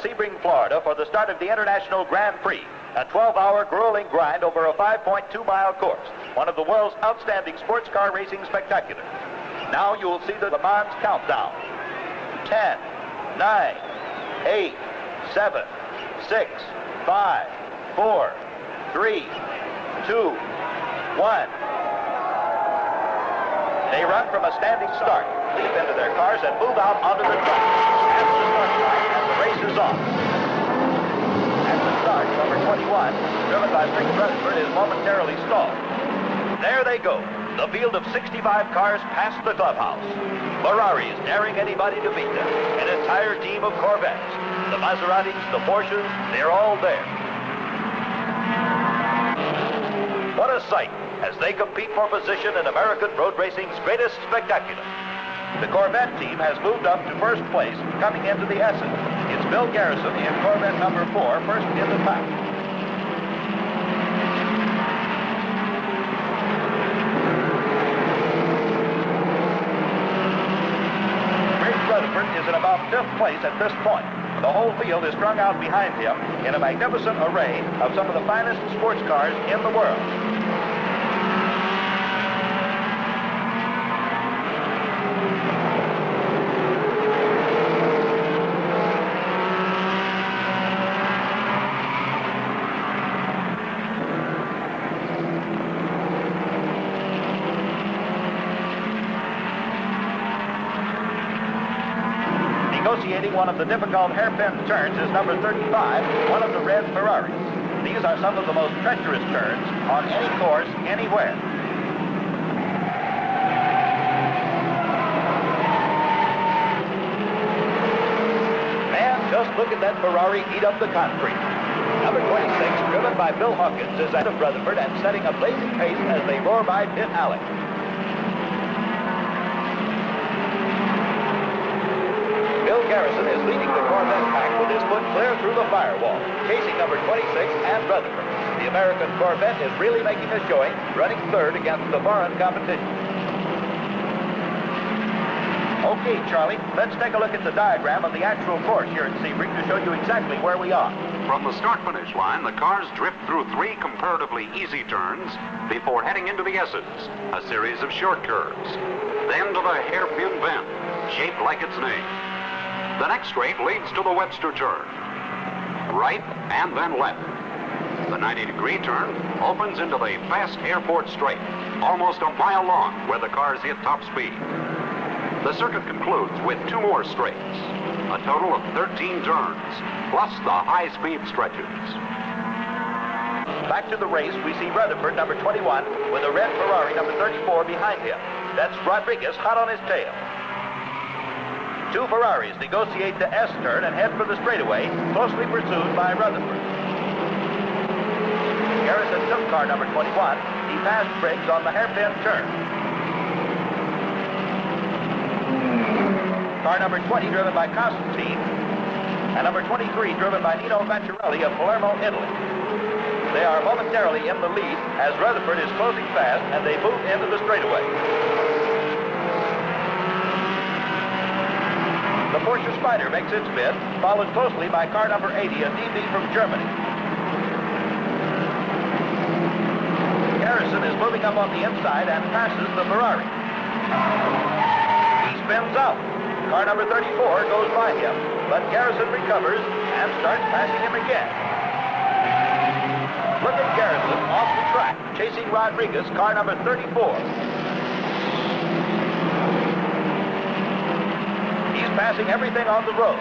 Sebring, Florida for the start of the International Grand Prix, a 12-hour grueling grind over a 5.2-mile course, one of the world's outstanding sports car racing spectaculars. Now you will see the Le Mans countdown. 10, 9, 8, 7, 6, 5, 4, 3, 2, 1. They run from a standing start, leap into their cars, and move out onto the track. At the start line, and the race is on. At the start, number 21, driven by Rick Rutherford, is momentarily stalled. There they go. The field of 65 cars past the clubhouse. Ferraris daring anybody to beat them. An entire team of Corvettes. The Maseratis, the Porsches, they're all there. What a sight as they compete for position in American road racing's greatest spectacular. The Corvette team has moved up to first place, coming into the S's. It's Bill Garrison in Corvette number 4, first in the pack. Rutherford is in about 5th place at this point. The whole field is strung out behind him in a magnificent array of some of the finest sports cars in the world. Negotiating one of the difficult hairpin turns is number 35, one of the red Ferraris. These are some of the most treacherous turns on any course, anywhere. Man, just look at that Ferrari eat up the concrete. Number 26, driven by Bill Hawkins, is out of Rutherford and setting a blazing pace as they roar by Pit Alley. Bill Garrison is leading the Corvette pack with his foot clear through the firewall, chasing number 26 and Rutherford. The American Corvette is really making a showing, running third against the foreign competition. Okay, Charlie, let's take a look at the diagram of the actual course here at Sebring to show you exactly where we are. From the start-finish line, the cars drift through 3 comparatively easy turns before heading into the S's, a series of short curves. Then to the hairpin bend, shaped like its name. The next straight leads to the Webster turn. Right and then left. The 90-degree turn opens into the fast airport straight, almost a mile long where the cars hit top speed. The circuit concludes with 2 more straights, a total of 13 turns, plus the high-speed stretches. Back to the race, we see Rutherford, number 21, with a red Ferrari, number 34, behind him. That's Rodriguez hot on his tail. 2 Ferraris negotiate the S turn and head for the straightaway, closely pursued by Rutherford. Garrison took car number 21. He passed Briggs on the hairpin turn. Car number 20 driven by Constantine, and number 23 driven by Nino Vaccarelli of Palermo, Italy. They are momentarily in the lead as Rutherford is closing fast and they move into the straightaway. The Porsche Spider makes its bid, followed closely by car number 80, a DB from Germany. Garrison is moving up on the inside and passes the Ferrari. He spins out. Car number 34 goes by him, but Garrison recovers and starts passing him again. Look at Garrison off the track, chasing Rodriguez, car number 34. He's passing everything on the road.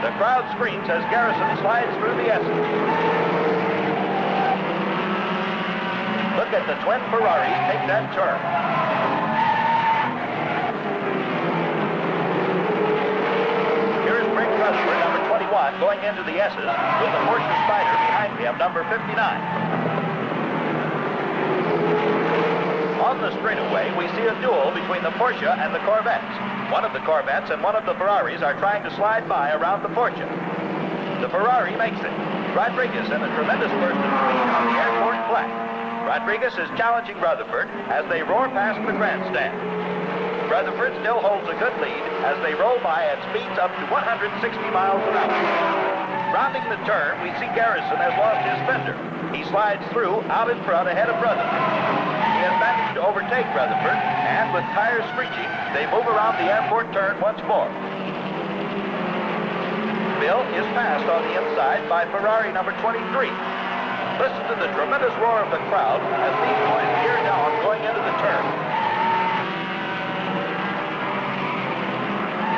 The crowd screams as Garrison slides through the S's. Look at the twin Ferraris take that turn. Here's Rick Rutherford, number 21, going into the S's with the Porsche Spider behind him, number 59. On the straightaway, we see a duel between the Porsche and the Corvettes. One of the Corvettes and one of the Ferraris are trying to slide by around the Porsche. The Ferrari makes it. Rodriguez in a tremendous burst of speed on the airport flat. Rodriguez is challenging Rutherford as they roar past the grandstand. Rutherford still holds a good lead as they roll by at speeds up to 160 miles an hour. Rounding the turn, we see Garrison has lost his fender. He slides through, out in front, ahead of Rutherford. He has managed to overtake Rutherford, and with tires screeching, they move around the airport turn once more. Bill is passed on the inside by Ferrari number 23. Listen to the tremendous roar of the crowd as these boys gear down going into the turn.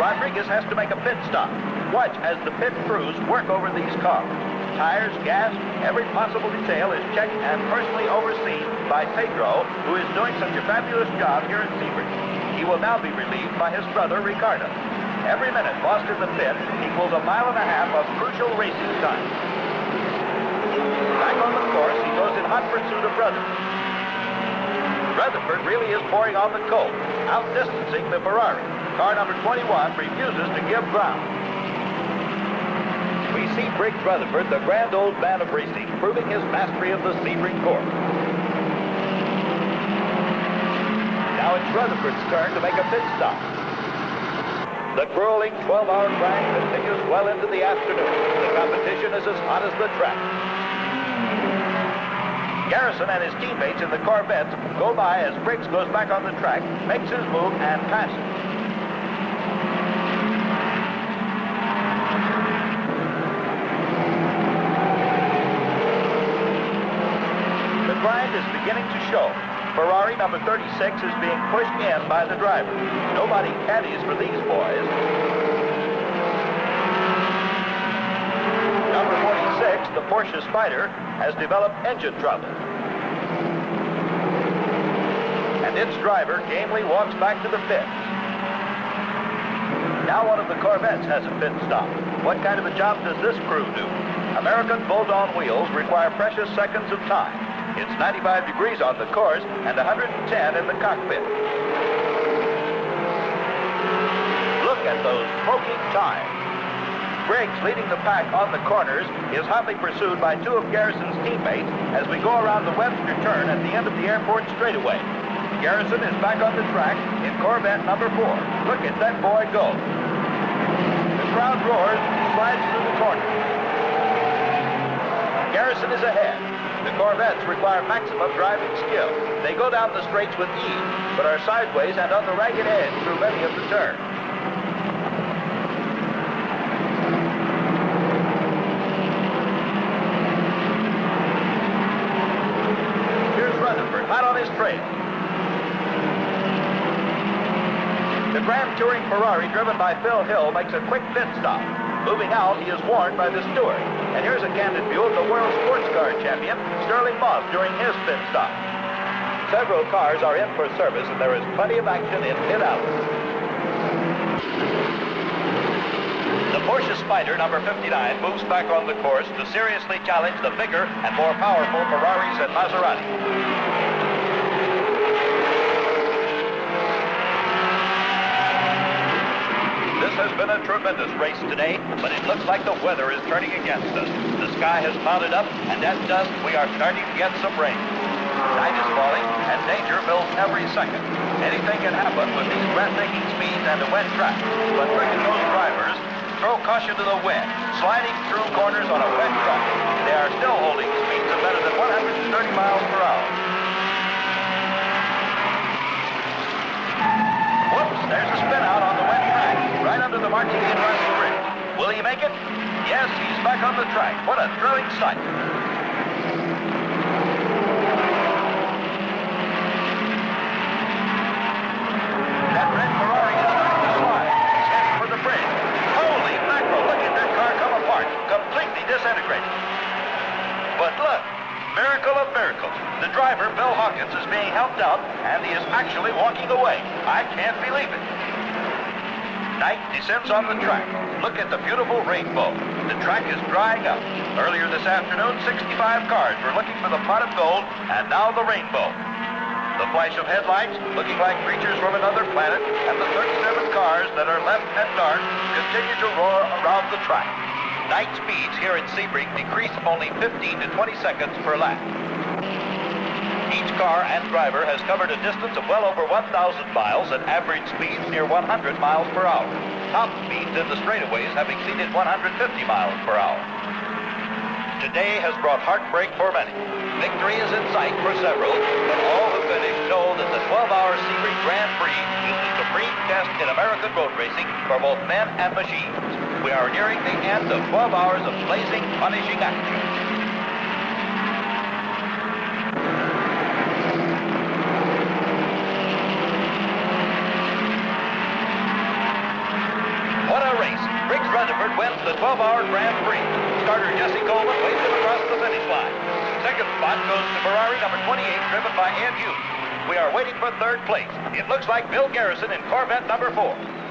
Rodriguez has to make a pit stop. Watch as the pit crews work over these cars. Tires, gas, every possible detail is checked and personally overseen by Pedro, who is doing such a fabulous job here in Sebring. He will now be relieved by his brother, Ricardo. Every minute lost in the pit equals a mile and a half of crucial racing time. Back on the course, he goes in hot pursuit of Rutherford. Rutherford really is pouring on the cold, outdistancing the Ferrari. Car number 21 refuses to give ground. We see Briggs Rutherford, the grand old man of racing, proving his mastery of the Sebring course. Now it's Rutherford's turn to make a pit stop. The grueling 12-hour grind continues well into the afternoon. The competition is as hot as the track. Garrison and his teammates in the Corvettes go by as Briggs goes back on the track, makes his move, and passes. The grind is beginning to show. Ferrari number 36 is being pushed in by the driver. Nobody caddies for these boys. Number 46, the Porsche Spider, has developed engine trouble. And its driver gamely walks back to the pit. Now one of the Corvettes has a pit stop. What kind of a job does this crew do? American bolt-on wheels require precious seconds of time. It's 95 degrees on the course and 110 in the cockpit. Look at those smoking tires. Briggs, leading the pack on the corners, is hotly pursued by two of Garrison's teammates as we go around the Webster turn at the end of the airport straightaway. Garrison is back on the track in Corvette number 4. Look at that boy go. The crowd roars as he slides through the corner. Garrison is ahead. The Corvettes require maximum driving skill. They go down the straights with ease, but are sideways and on the ragged edge through many of the turns. Here's Rutherford, hot on his trail. The Grand Touring Ferrari, driven by Phil Hill, makes a quick pit stop. Moving out, he is warned by the steward. And here's a candid view of the World Sports Car Champion, Sterling Moss, during his pit stop. Several cars are in for service, and there is plenty of action in pit out. The Porsche Spider, number 59, moves back on the course to seriously challenge the bigger and more powerful Ferraris and Maserati. This has been a tremendous race today, but it looks like the weather is turning against us. The sky has clouded up, and at dusk, we are starting to get some rain. Night is falling, and danger builds every second. Anything can happen with these breathtaking speeds and a wet track. But look at those drivers. Throw caution to the wind, sliding through corners on a wet track. They are still holding speeds of better than 130 miles per hour. Whoops, there's a spin out on the wet track, right under the Martini and Russell Bridge. Will he make it? Yes, he's back on the track. What a thrilling sight. That red Ferrari is starting to slide. He's heading for the bridge. Holy mackerel, look at that car come apart, completely disintegrated. But look, miracle of miracles. The driver, Bill Hawkins, is being helped out, and he is actually walking away. I can't believe it. Night descends on the track. Look at the beautiful rainbow. The track is drying up. Earlier this afternoon, 65 cars were looking for the pot of gold, and now the rainbow. The flash of headlights, looking like creatures from another planet, and the 37 cars that are left at dark continue to roar around the track. Night speeds here at Sebring decrease only 15 to 20 seconds per lap. He Each car and driver has covered a distance of well over 1,000 miles at average speeds near 100 miles per hour. Top speeds in the straightaways have exceeded 150 miles per hour. Today has brought heartbreak for many. Victory is in sight for several, but all who finish know that the 12-hour Sebring Grand Prix is the supreme test in American road racing for both men and machines. We are nearing the end of 12 hours of blazing, punishing action. What a race! Briggs Rutherford wins the 12-hour Grand Prix. Starter Jesse Coleman waves him across the finish line. Second spot goes to Ferrari number 28, driven by Ed Hughes. We are waiting for third place. It looks like Bill Garrison in Corvette number 4.